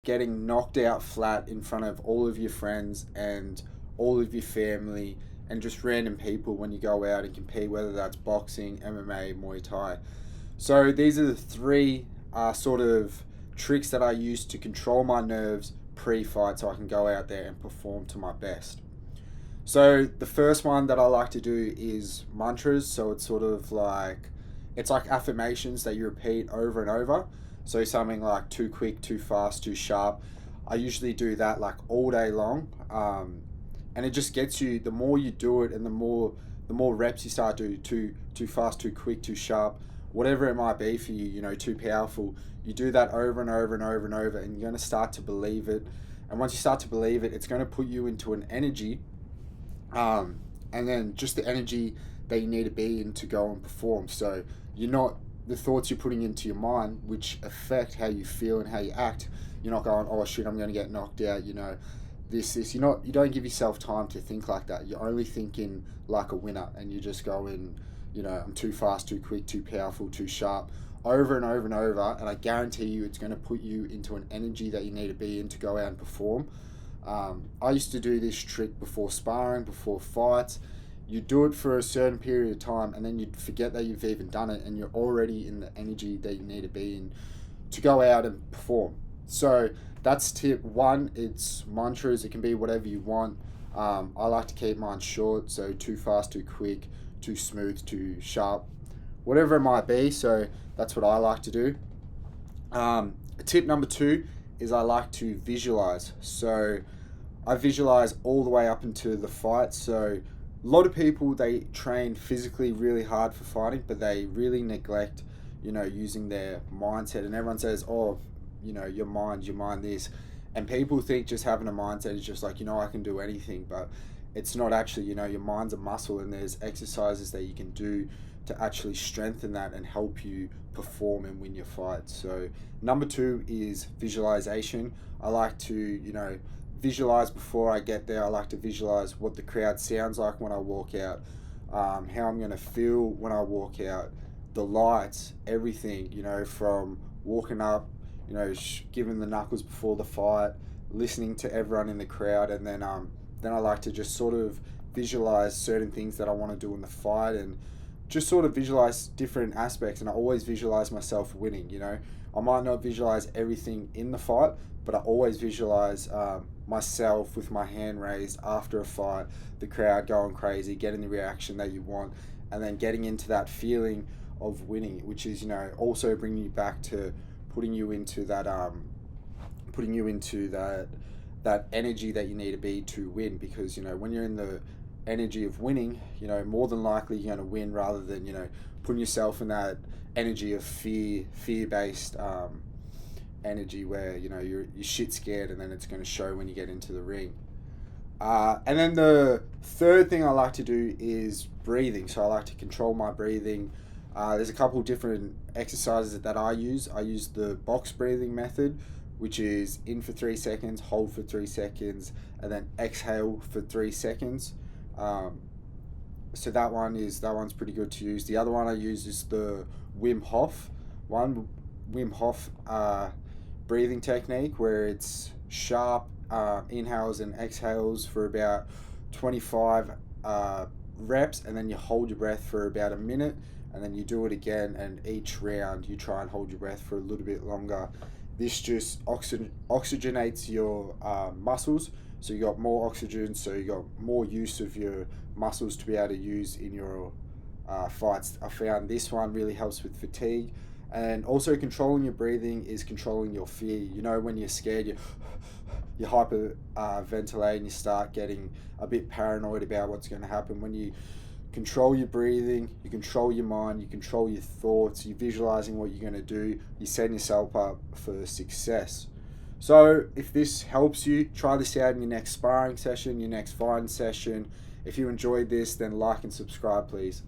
getting knocked out flat in front of all of your friends and all of your family and just random people when you go out and compete, whether that's boxing, MMA, Muay Thai. So these are the three sort of tricks that I use to control my nerves pre-fight so I can go out there and perform to my best. So the first one that I like to do is mantras. So it's like affirmations that you repeat over and over. So something like too quick, too fast, too sharp. I usually do that like all day long, and it just gets you. The more you do it, and the more reps you start to do, too fast, too quick, too sharp, whatever it might be for you. Too powerful. You do that over and over and over and over, and you're going to start to believe it. And once you start to believe it, it's going to put you into an energy, and then just the energy that you need to be in to go and perform. So you're not the thoughts you're putting into your mind, which affect how you feel and how you act. You're not going, oh shit, I'm going to get knocked out. This. You don't give yourself time to think like that. You're only thinking like a winner, and you just go in. I'm too fast, too quick, too powerful, too sharp, over and over and over. And I guarantee you, it's going to put you into an energy that you need to be in to go out and perform. I used to do this trick before sparring, before fights. You do it for a certain period of time, and then you'd forget that you've even done it, and you're already in the energy that you need to be in to go out and perform. So that's tip one. It's mantras. It can be whatever you want. I like to keep mine short, so too fast, too quick, too smooth, too sharp, whatever it might be. So that's what I like to do. Tip number two is I like to visualize. So I visualize all the way up into the fight. So a lot of people, they train physically really hard for fighting, but they really neglect, using their mindset. And everyone says, oh, your mind this. And people think just having a mindset is just like, I can do anything. But it's not actually, your mind's a muscle, and there's exercises that you can do to actually strengthen that and help you perform and win your fights. So number two is visualization. I like to, visualize before I get there. I like to visualize what the crowd sounds like when I walk out, how I'm going to feel when I walk out, the lights, everything, from walking up, giving the knuckles before the fight, listening to everyone in the crowd, and then I like to just sort of visualize certain things that I want to do in the fight, and just sort of visualize different aspects. And I always visualize myself winning. I might not visualize everything in the fight, but I always visualize myself with my hand raised after a fight, the crowd going crazy, getting the reaction that you want, and then getting into that feeling of winning, which is also bringing you back to putting you into that that energy that you need to be to win. Because when you're in the energy of winning, more than likely you're going to win, rather than putting yourself in that energy of fear-based energy where you're shit scared, and then it's going to show when you get into the ring. And then the third thing I like to do is breathing. So I like to control my breathing. There's a couple different exercises that I use. I use the box breathing method, which is in for 3 seconds, hold for 3 seconds, and then exhale for 3 seconds. So that one's pretty good to use. The other one I use is the Wim Hof one. Wim Hof breathing technique, where it's sharp inhales and exhales for about 25 reps, and then you hold your breath for about a minute, and then you do it again, and each round you try and hold your breath for a little bit longer. This just oxygenates your muscles, so you got more oxygen, so you got more use of your muscles to be able to use in your fights. I found this one really helps with fatigue. And also controlling your breathing is controlling your fear. When you're scared, you hyperventilate, and you start getting a bit paranoid about what's going to happen. When you control your breathing, you control your mind, you control your thoughts, you're visualizing what you're going to do, you're setting yourself up for success. So if this helps you, try this out in your next sparring session, your next fighting session. If you enjoyed this, then like and subscribe, please.